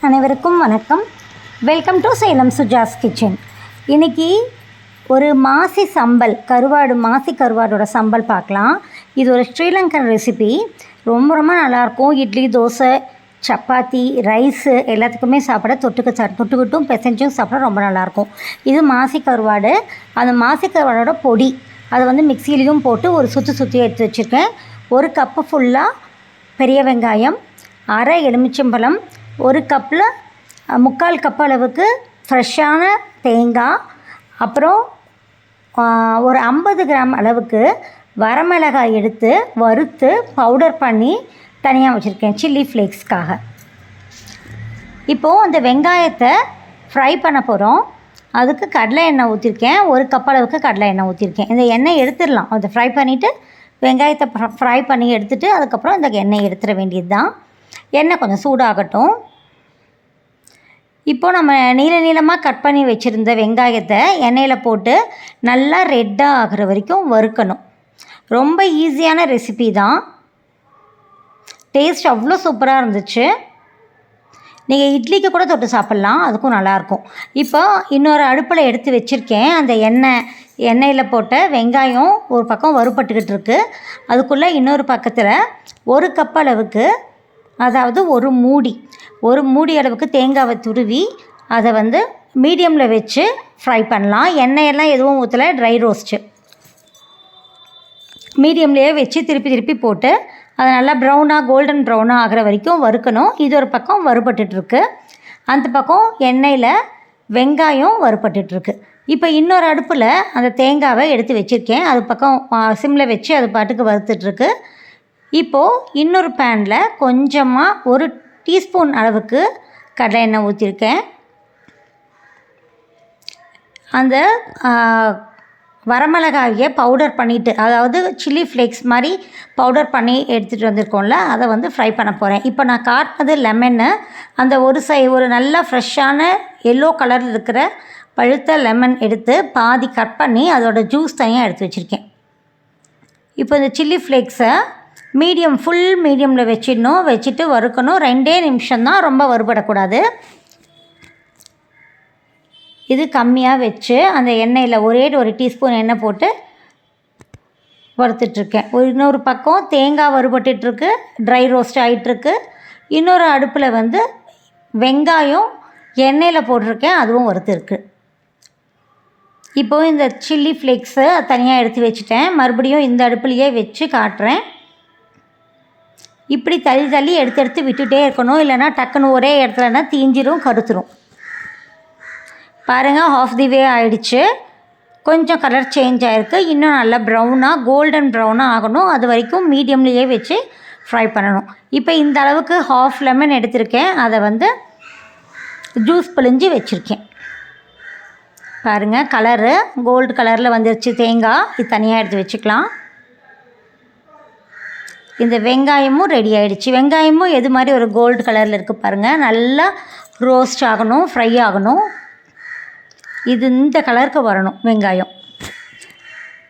அனைவருக்கும் வணக்கம். Welcome to Salem Suja's kitchen. இன்றைக்கி ஒரு மாசி சம்பல் மாசி கருவாடோட சம்பல் பார்க்கலாம். இது ஒரு ஸ்ரீலங்கன் ரெசிபி. ரொம்ப ரொம்ப நல்லாயிருக்கும். இட்லி, தோசை, சப்பாத்தி, ரைஸு எல்லாத்துக்குமே சாப்பிட தொட்டுக்கிட்டும் பிசைஞ்சும் சாப்பிட ரொம்ப நல்லாயிருக்கும். இது மாசி கருவாடு. அந்த மாசி கருவாடோட பொடி அதை மிக்சியிலையும் போட்டு ஒரு சுற்றி எடுத்து வச்சுருக்கேன். ஒரு கப்பு ஃபுல்லாக பெரிய வெங்காயம், அரை எலுமிச்சம்பழம், ஒரு கப்பில் 3/4 கப் அளவுக்கு ஃப்ரெஷ்ஷான தேங்காய், அப்புறம் ஒரு 50 கிராம் அளவுக்கு வரமிளகாய் எடுத்து வறுத்து பவுடர் பண்ணி தனியாக வச்சுருக்கேன் சில்லி ஃப்ளேக்ஸ்க்காக. இப்போது அந்த வெங்காயத்தை ஃப்ரை பண்ண போகிறோம். அதுக்கு கடலை எண்ணெய் ஊற்றிருக்கேன். ஒரு கப் அளவுக்கு கடலை எண்ணெய் ஊற்றிருக்கேன். இந்த எண்ணெய் எடுத்துடலாம். அதை ஃப்ரை பண்ணிவிட்டு வெங்காயத்தை ஃப்ரை பண்ணி எடுத்துகிட்டு அதுக்கப்புறம் இந்த எண்ணெய் எடுத்துட வேண்டியது தான். எண்ணெய் கொஞ்சம் சூடாகட்டும். இப்போது நம்ம நீளமாக கட் பண்ணி வச்சுருந்த வெங்காயத்தை எண்ணெயில் போட்டு நல்லா ரெட்டாக ஆகிற வரைக்கும் வறுக்கணும். ரொம்ப ஈஸியான ரெசிபி தான். டேஸ்ட் அவ்வளோ சூப்பராக இருந்துச்சு. நீங்கள் இட்லிக்கு கூட தொட்டு சாப்பிட்லாம், அதுக்கும் நல்லாயிருக்கும். இப்போ இன்னொரு அடுப்பில் எடுத்து வச்சுருக்கேன். அந்த எண்ணெயில் போட்ட வெங்காயம் ஒரு பக்கம் வறுபட்டுக்கிட்டு இருக்குது. அதுக்குள்ளே இன்னொரு பக்கத்தில் ஒரு கப் அளவுக்கு, அதாவது ஒரு மூடி அளவுக்கு தேங்காவை துருவி அதை மீடியமில் வச்சு ஃப்ரை பண்ணலாம். எண்ணெயெல்லாம் எதுவும் ஊற்றலை, ட்ரை ரோஸ்ட்டு. மீடியம்லேயே வச்சு திருப்பி போட்டு அதை நல்லா கோல்டன் ப்ரௌனாக ஆகிற வரைக்கும் வறுக்கணும். இது ஒரு பக்கம் வறுபட்டுருக்கு. அந்த பக்கம் எண்ணெயில் வெங்காயம் வறுபட்டுருக்கு. இப்போ இன்னொரு அடுப்பில் அந்த தேங்காவை எடுத்து வச்சுருக்கேன். அது பக்கம் சிம்மில் வச்சு அது பாட்டுக்கு வறுத்துட்ருக்கு. இப்போது இன்னொரு பேனில் கொஞ்சமாக ஒரு டீஸ்பூன் அளவுக்கு கடலை எண்ணெய் ஊற்றிருக்கேன். அந்த வரமிளகாயை பவுடர் பண்ணிவிட்டு, அதாவது சில்லி ஃப்ளேக்ஸ் மாதிரி பவுடர் பண்ணி எடுத்துகிட்டு வந்திருக்கோம்ல, அதை ஃப்ரை பண்ண போகிறேன். இப்போ நான் காட்டினது லெமன்னு. அந்த ஒரு நல்ல ஃப்ரெஷ்ஷான எல்லோ கலரில் இருக்கிற பழுத்த லெமன் எடுத்து பாதி கட் பண்ணி அதோட ஜூஸ் தனியாக எடுத்து வச்சுருக்கேன். இப்போ இந்த சில்லி ஃப்ளேக்ஸை ஃபுல் மீடியமில் வச்சுட்டு வறுக்கணும். 2 நிமிஷம்தான், ரொம்ப வறுபடக்கூடாது. இது கம்மியாக வச்சு அந்த எண்ணெயில் ஒரு டீஸ்பூன் எண்ணெய் போட்டு வறுத்துட்ருக்கேன். இன்னொரு பக்கம் தேங்காய் வறுபட்டுருக்கு, ட்ரை ரோஸ்ட் ஆகிட்டுருக்கு. இன்னொரு அடுப்பில் வெங்காயம் எண்ணெயில் போட்டிருக்கேன், அதுவும் வறுத்துருக்கு. இப்போது இந்த சில்லி ஃப்ளேக்ஸை தனியாக எடுத்து வச்சுட்டேன். மறுபடியும் இந்த அடுப்புலையே வச்சு காட்டுறேன். இப்படி தள்ளி எடுத்து விட்டுகிட்டே இருக்கணும். இல்லைனா டக்குன்னு ஒரே இடத்துலனா தீஞ்சிரும், கருத்துரும். பாருங்கள், ஹாஃப் தி வே ஆகிடுச்சு. கொஞ்சம் கலர் சேஞ்ச் ஆகிருக்கு. இன்னும் நல்லா கோல்டன் ப்ரௌனாக ஆகணும். அது வரைக்கும் மீடியம்லேயே வச்சு ஃப்ரை பண்ணணும். இப்போ இந்த அளவுக்கு ஹாஃப் லெமன் எடுத்திருக்கேன். அதை ஜூஸ் பிழிஞ்சு வச்சுருக்கேன். பாருங்கள், கலரு கோல்டு கலரில் வந்துருச்சு தேங்காய். இது தனியாக எடுத்து வச்சுக்கலாம். இந்த வெங்காயமும் ரெடி ஆகிடுச்சு. வெங்காயமும் எது மாதிரி ஒரு கோல்டு கலரில் இருக்குது பாருங்கள். நல்லா ரோஸ்ட் ஆகணும், ஃப்ரை ஆகணும். இது இந்த கலருக்கு வரணும். வெங்காயம்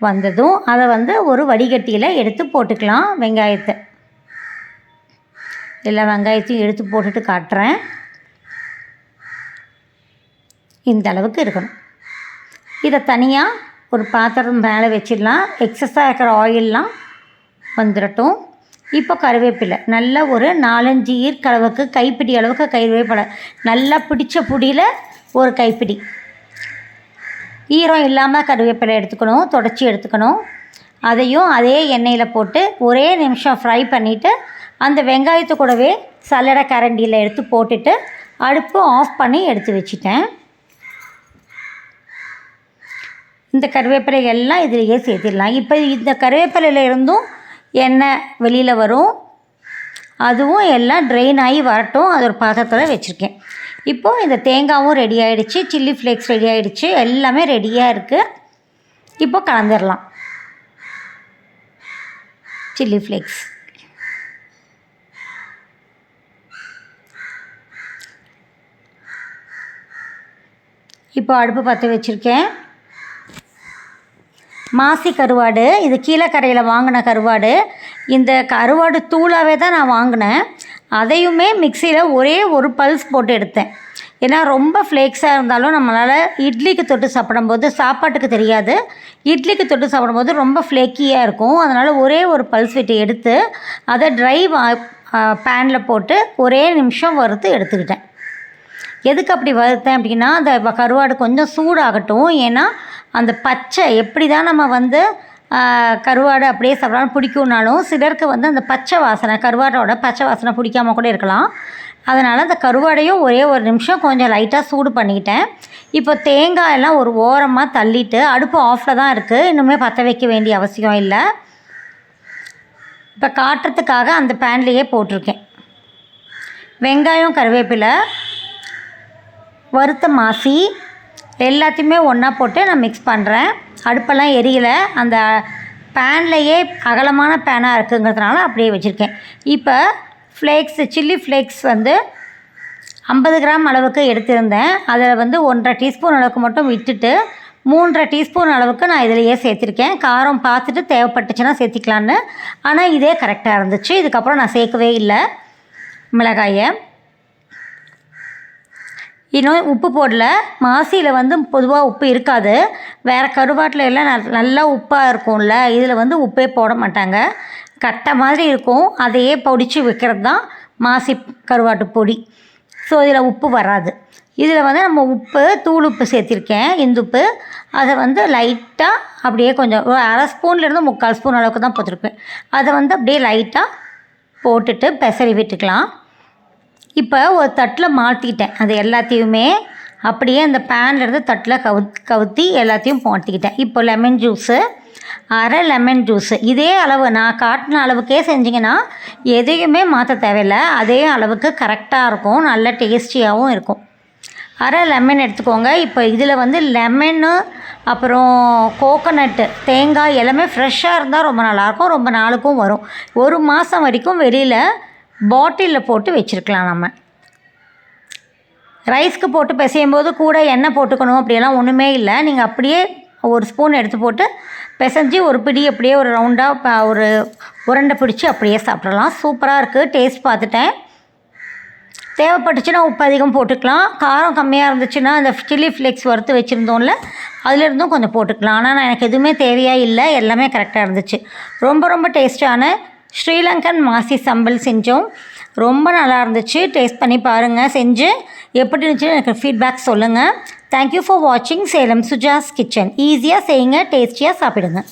வந்ததும் அதை ஒரு வடிகட்டியில் எடுத்து போட்டுக்கலாம். வெங்காயத்தை எல்லா வெங்காயத்தையும் எடுத்து போட்டுட்டு காட்டுறேன். இந்த அளவுக்கு இருக்கணும். இதை தனியாக ஒரு பாத்திரம் மேலே வச்சிடலாம். எக்ஸஸாக இருக்கிற ஆயிலெலாம் வந்துடட்டும். இப்போ கருவேப்பிலை நல்லா ஒரு 4-5 ஈர்க்களவுக்கு, கைப்பிடி அளவுக்கு கருவேப்பிலை நல்லா பிடிச்ச புடியில் ஒரு கைப்பிடி. ஈரம் இல்லாமல் கருவேப்பிலை எடுத்துக்கணும், தொடச்சி எடுத்துக்கணும். அதையும் அதே எண்ணெயில் போட்டு ஒரே நிமிஷம் ஃப்ரை பண்ணிவிட்டு அந்த வெங்காயத்தை கூடவே சல்லடை கரண்டியில் எடுத்து போட்டுட்டு அடுப்பு ஆஃப் பண்ணி எடுத்து வச்சிட்டேன். இந்த கருவேப்பிலை எல்லாம் இதிலேயே சேர்த்திடலாம். இப்போ இந்த கருவேப்பிலையில் இருந்தும் எண்ணெய் வெளியில் வரும். அதுவும் எல்லாம் ட்ரெயின் ஆகி வரட்டும். அது ஒரு பாத்திரத்தில் வச்சுருக்கேன். இப்போது இந்த தேங்காயும் ரெடி ஆகிடுச்சு, சில்லி ஃப்ளேக்ஸ் ரெடி ஆகிடுச்சு, எல்லாமே ரெடியாக இருக்குது. இப்போ கலந்துடலாம். சில்லி ஃப்ளேக்ஸ் இப்போ அடுப்பு பற்ற வச்சுருக்கேன். மாசி கருவாடு, இது கீழக்கரையில் வாங்கின கருவாடு. இந்த கருவாடு தூளாகவே தான் நான் வாங்கினேன். அதையுமே மிக்சியில் ஒரே ஒரு பல்ஸ் போட்டு எடுத்தேன். ஏன்னா ரொம்ப ஃப்ளேக்ஸாக இருந்தாலும் நம்மளால் இட்லிக்கு தொட்டு சாப்பிடும்போது சாப்பாட்டுக்கு தெரியாது, இட்லிக்கு தொட்டு சாப்பிடும்போது ரொம்ப ஃப்ளேக்கியாக இருக்கும். அதனால் ஒரே ஒரு பல்ஸ் விட்டு எடுத்து அதை ட்ரை பேனில் போட்டு ஒரே நிமிஷம் வறுத்து எடுத்துக்கிட்டேன். எதுக்கு அப்படி வறுத்தேன் அப்படின்னா, அந்த கருவாடு கொஞ்சம் சூடாகட்டும். ஏன்னா அந்த பச்சை எப்படி தான் நம்ம கருவாடு அப்படியே சாப்பிடாலும் பிடிக்கும்னாலும் சிலருக்கு அந்த பச்சை வாசனை, கருவாடோட பச்சை வாசனை பிடிக்காம கூட இருக்கலாம். அதனால் அந்த கருவாடையும் ஒரே ஒரு நிமிஷம் கொஞ்சம் லைட்டாக சூடு பண்ணிக்கிட்டேன். இப்போ தேங்காயெல்லாம் ஒரு ஓரமாக தள்ளிட்டு அடுப்பு ஆஃபில் தான் இருக்குது, இன்னுமே பற்ற வைக்க வேண்டிய அவசியம் இல்லை. இப்போ காட்டுறதுக்காக அந்த பேன்லேயே போட்டிருக்கேன். வெங்காயம், கருவேப்பிலை, வறுத்த மாசி எல்லாத்தையுமே ஒன்றா போட்டு நான் மிக்ஸ் பண்ணுறேன். அடுப்பெல்லாம் எரியலை, அந்த பேன்லேயே அகலமான பேனாக இருக்குங்கிறதுனால அப்படியே வச்சுருக்கேன். இப்போ சில்லி ஃப்ளேக்ஸ் 50 கிராம் அளவுக்கு எடுத்திருந்தேன். அதில் 1.5 டீஸ்பூன் அளவுக்கு மட்டும் விட்டுட்டு 3.5 டீஸ்பூன் அளவுக்கு நான் இதிலையே சேர்த்துருக்கேன். காரம் பார்த்துட்டு தேவைப்பட்டுச்சுன்னா சேர்த்திக்கலான்னு. ஆனால் இதே கரெக்டாக இருந்துச்சு. இதுக்கப்புறம் நான் சேர்க்கவே இல்லை மிளகாயை. இன்னும் உப்பு போடல. மாசியில் பொதுவாக உப்பு இருக்காது. வேறு கருவாட்டில் எல்லாம் நல்லா உப்பாக இருக்கும்ல, இதில் உப்பே போட மாட்டாங்க. கட்டை மாதிரி இருக்கும், அதையே பொடிச்சு வைக்கிறது தான் மாசி கருவாட்டு பொடி. ஸோ இதில் உப்பு வராது. இதில் நம்ம தூள் உப்பு சேர்த்திருக்கேன், இந்துப்பு. அதை லைட்டாக அப்படியே கொஞ்சம் ஒரு அரை ஸ்பூன்லேருந்து 3/4 ஸ்பூன் அளவுக்கு தான் போட்டிருப்பேன். அதை அப்படியே லைட்டாக போட்டுட்டு பெசரி விட்டுக்கலாம். இப்போ ஒரு தட்டில் மாற்றிக்கிட்டேன். அது எல்லாத்தையுமே அப்படியே அந்த பேன்லேருந்து தட்டில் கவுத்தி எல்லாத்தையும் மாற்றிக்கிட்டேன். இப்போ லெமன் ஜூஸு, அரை லெமன் ஜூஸு, இதே அளவு நான் காட்டின அளவுக்கே செஞ்சிங்கன்னா எதையுமே மாற்ற தேவையில்லை. அதே அளவுக்கு கரெக்டாக இருக்கும், நல்ல டேஸ்டியாகவும் இருக்கும். அரை லெமன் எடுத்துக்கோங்க. இப்போ இதில் லெமனு, அப்புறம் கோகோனட்டு, தேங்காய் எல்லாமே ஃப்ரெஷ்ஷாக இருந்தால் ரொம்ப நல்லாயிருக்கும், ரொம்ப நாளுக்கும் வரும். 1 மாதம் வரைக்கும் வெளியில் பாட்டிலில் போட்டு வச்சுருக்கலாம். நம்ம ரைஸ்க்கு போட்டு பிசையும் போது கூட எண்ணெய் போட்டுக்கணும் அப்படியெல்லாம் ஒன்றுமே இல்லை. நீங்கள் அப்படியே ஒரு ஸ்பூன் எடுத்து போட்டு பிசைஞ்சு ஒரு பிடி அப்படியே ஒரு ரவுண்டாக ஒரு உருண்டை பிடிச்சி அப்படியே சாப்பிட்றலாம். சூப்பராக இருக்குது. டேஸ்ட் பார்த்துட்டேன். தேவைப்பட்டுச்சுன்னா உப்பு அதிகம் போட்டுக்கலாம். காரம் கம்மியாக இருந்துச்சுன்னா அந்த சில்லி ஃப்ளேக்ஸ் வறுத்து வச்சுருந்தோம்ல, அதிலிருந்தும் கொஞ்சம் போட்டுக்கலாம். ஆனால் எனக்கு எதுவுமே தேவையாக இல்லை, எல்லாமே கரெக்டாக இருந்துச்சு. ரொம்ப ரொம்ப டேஸ்ட்டான ஸ்ரீலங்கன் மாசி சம்பல் செஞ்சோம். ரொம்ப நல்லா இருந்துச்சு. டேஸ்ட் பண்ணி பாருங்கள். செஞ்சு எப்படி இருந்துச்சுன்னு எனக்கு ஃபீட்பேக் சொல்லுங்கள். தேங்க்யூ ஃபார் வாட்சிங் சேலம் சுஜாஸ் கிச்சன். ஈஸியாக செய்யுங்க, டேஸ்டியாக சாப்பிடுங்க.